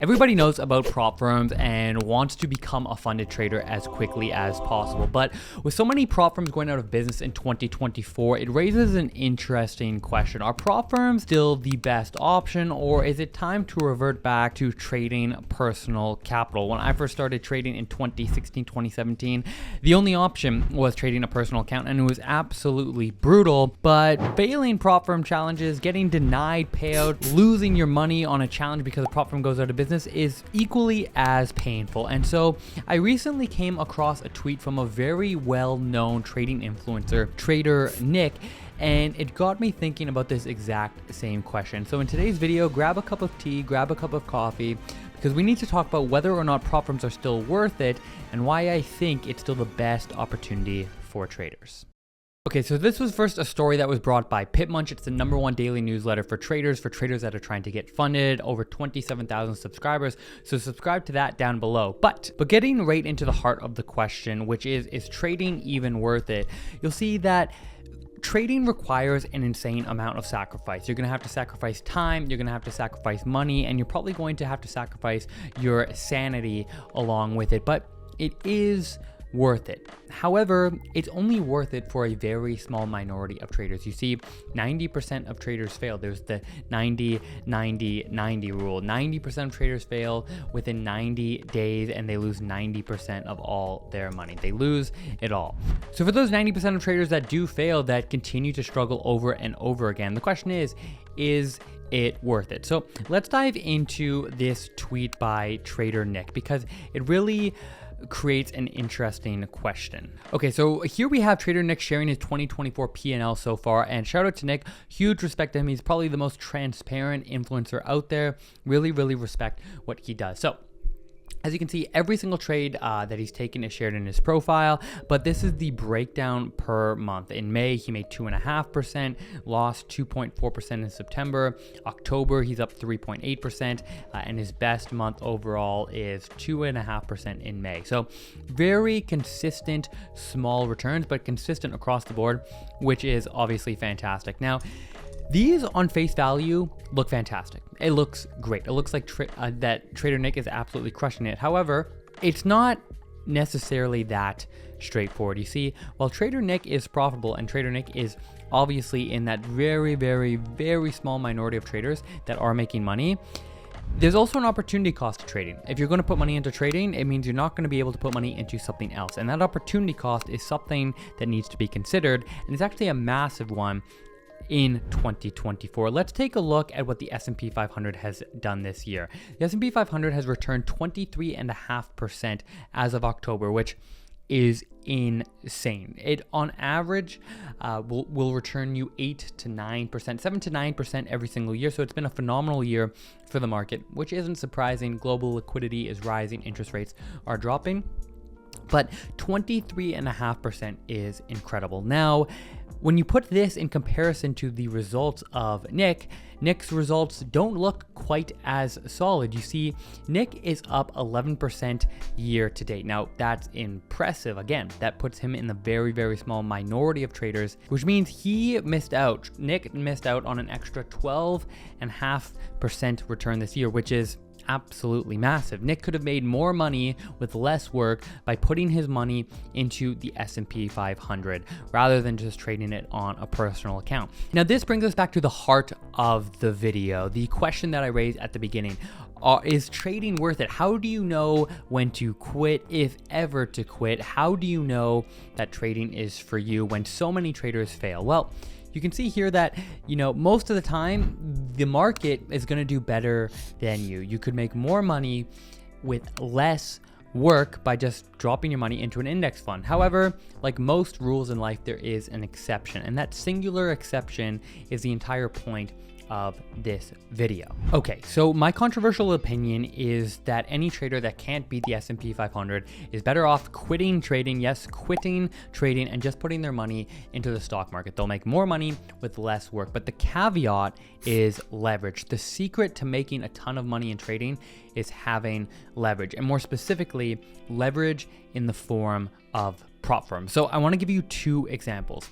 Everybody knows about prop firms and wants to become a funded trader as quickly as possible. But with so many prop firms going out of business in 2024, it raises an interesting question. Are prop firms still the best option, or is it time to revert back to trading personal capital? When I first started trading in 2016, 2017, the only option was trading a personal account, and it was absolutely brutal. But failing prop firm challenges, getting denied payout, losing your money on a challenge because a prop firm goes out of business is equally as painful. And so I recently came across a tweet from a very well-known trading influencer, Trader Nick, and it got me thinking about this exact same question. So in today's video, grab a cup of tea, grab a cup of coffee, because we need to talk about whether or not prop firms are still worth it and why I think it's still the best opportunity for traders. Okay, so this was first a story that was brought by PitMunch. It's the #1 daily newsletter for traders that are trying to get funded, over 27,000 subscribers. So subscribe to that down below. But getting right into the heart of the question, which is trading even worth it? You'll see that trading requires an insane amount of sacrifice. You're gonna have to sacrifice time, you're gonna have to sacrifice money, and you're probably going to have to sacrifice your sanity along with it. But it is worth it. However, it's only worth it for a very small minority of traders. You see, 90% of traders fail. There's the 90-90-90 rule. 90% of traders fail within 90 days and they lose 90% of all their money. They lose it all. So for those 90% of traders that do fail, that continue to struggle over and over again, the question is it worth it? So let's dive into this tweet by Trader Nick, because it really creates an interesting question. Okay, so here we have Trader Nick sharing his 2024 P&L so far, and shout out to Nick, huge respect to him. He's probably the most transparent influencer out there. Really respect what he does. So as you can see, every single trade that he's taken is shared in his profile, but this is the breakdown per month. In May, he made 2.5%, lost 2.4% in September. October, he's up 3.8%, and his best month overall is 2.5% in May. So very consistent small returns, but consistent across the board, which is obviously fantastic. Now, these on face value look fantastic. It looks great. It looks like that Trader Nick is absolutely crushing it. However, it's not necessarily that straightforward. You see, while Trader Nick is profitable and Trader Nick is obviously in that very small minority of traders that are making money, there's also an opportunity cost to trading. If you're going to put money into trading, it means you're not going to be able to put money into something else. And that opportunity cost is something that needs to be considered. And it's actually a massive one in 2024. Let's take a look at what the S&P 500 has done this year. The S&P 500 has returned 23.5% as of October, which is insane. It on average will return you 8 to 9%, 7 to 9% every single year. So it's been a phenomenal year for the market, which isn't surprising. Global liquidity is rising, interest rates are dropping, but 23.5% is incredible. Now, when you put this in comparison to the results of Nick's results don't look quite as solid. You see, Nick is up 11% year to date. Now, that's impressive. Again, that puts him in the very small minority of traders, which means Nick missed out on an extra 12.5% return this year, which is absolutely massive. Nick could have made more money with less work by putting his money into the S&P 500 rather than just trading it on a personal account. Now, this brings us back to the heart of the video, the question that I raised at the beginning. Is trading worth it? How do you know when to quit, if ever to quit? How do you know that trading is for you when so many traders fail? Well, you can see here that, most of the time, the market is going to do better than you. You could make more money with less work by just dropping your money into an index fund. However, like most rules in life, there is an exception, and that singular exception is the entire point of this video. Okay, so my controversial opinion is that any trader that can't beat the S&P 500 is better off quitting trading, yes, quitting trading, and just putting their money into the stock market. They'll make more money with less work, but the caveat is leverage. The secret to making a ton of money in trading is having leverage, and more specifically, leverage in the form of prop firms. So I want to give you two examples.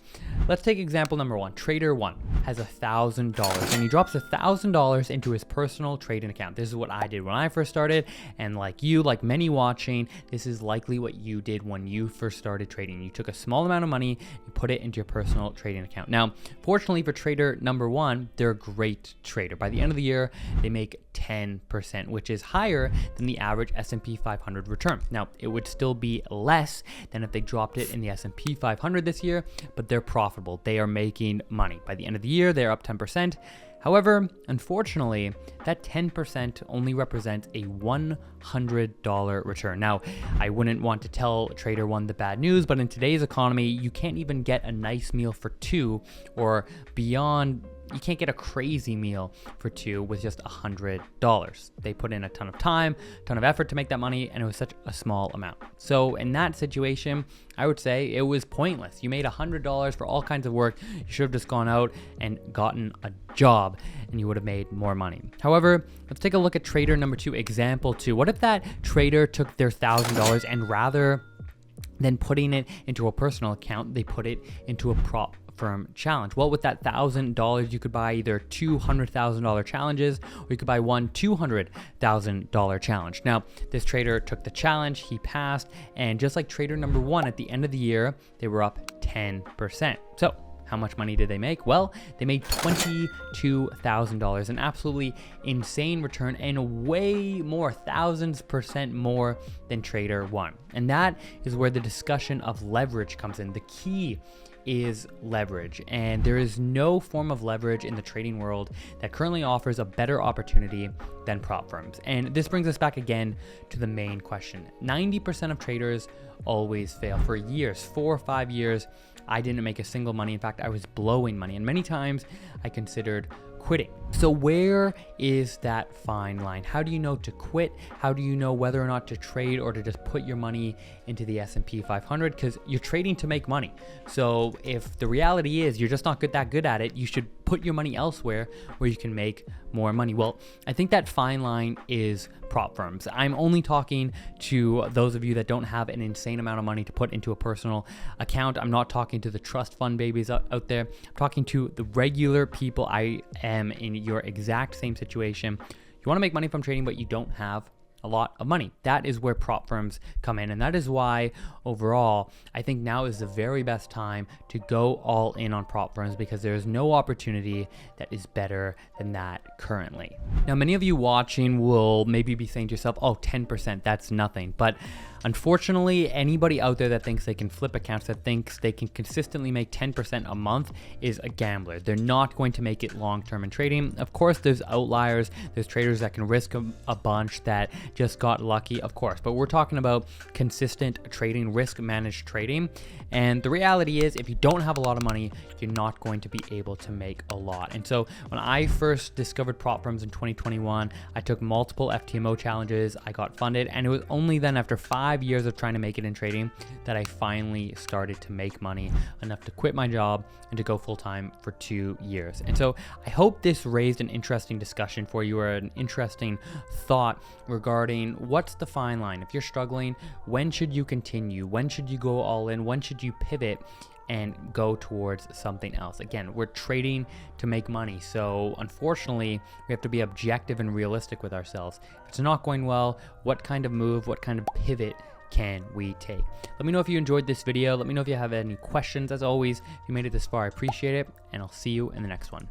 Let's take example number one. Trader one has $1,000 and he drops $1,000 into his personal trading account. This is what I did when I first started, and like you, like many watching, this is likely what you did when you first started trading. You took a small amount of money, you put it into your personal trading account. Now, fortunately for trader number one, they're a great trader. By the end of the year, they make 10%, which is higher than the average S&P 500 return. Now, it would still be less than if they dropped it in the S&P 500 this year, but they're profitable. They are making money. By the end of the year, they're up 10%. However, unfortunately, that 10% only represents a $100 return. Now, I wouldn't want to tell trader one the bad news, but in today's economy, you can't even get a nice meal for two, or beyond. You can't get a crazy meal for two with just $100. They put in a ton of time, ton of effort to make that money, and it was such a small amount. So in that situation, I would say it was pointless. You made $100 for all kinds of work. You should have just gone out and gotten a job and you would have made more money. However, let's take a look at trader number two, example two. What if that trader took their $1,000 and rather than putting it into a personal account, they put it into a prop firm challenge? Well, with that $1,000, you could buy either two $100,000 challenges, or you could buy one $200,000 challenge. Now, this trader took the challenge, he passed, and just like trader number one, at the end of the year, they were up 10%. So how much money did they make? Well, they made $22,000, an absolutely insane return, and way more, thousands percent more than trader one. And that is where the discussion of leverage comes in. The key is leverage, and there is no form of leverage in the trading world that currently offers a better opportunity than prop firms. And this brings us back again to the main question. 90% of traders always fail. For years, 4 or 5 years, I didn't make a single money. In fact, I was blowing money, and many times I considered quitting. So where is that fine line? How do you know to quit? How do you know whether or not to trade or to just put your money into the S&P 500? Because you're trading to make money. So if the reality is you're just not that good at it, you should put your money elsewhere where you can make more money. Well, I think that fine line is prop firms. I'm only talking to those of you that don't have an insane amount of money to put into a personal account. I'm not talking to the trust fund babies out there. I'm talking to the regular people. I am in your exact same situation. You want to make money from trading, but you don't have a lot of money. That is where prop firms come in, and that is why overall I think now is the very best time to go all in on prop firms, because there is no opportunity that is better than that currently. Now, many of you watching will maybe be saying to yourself, oh, 10%, that's nothing. But unfortunately, anybody out there that thinks they can flip accounts, that thinks they can consistently make 10% a month, is a gambler. They're not going to make it long-term in trading. Of course, there's outliers. There's traders that can risk a bunch that just got lucky, of course. But we're talking about consistent trading, risk-managed trading. And the reality is, if you don't have a lot of money, you're not going to be able to make a lot. And so when I first discovered prop firms in 2021, I took multiple FTMO challenges, I got funded, and it was only then after 5 years of trying to make it in trading that I finally started to make money enough to quit my job and to go full-time for 2 years. And so I hope this raised an interesting discussion for you, or an interesting thought regarding what's the fine line. If you're struggling, when should you continue? When should you go all in? When should you pivot and go towards something else? Again, we're trading to make money. So unfortunately, we have to be objective and realistic with ourselves. If it's not going well, what kind of move, what kind of pivot can we take? Let me know if you enjoyed this video. Let me know if you have any questions. As always, if you made it this far, I appreciate it, and I'll see you in the next one.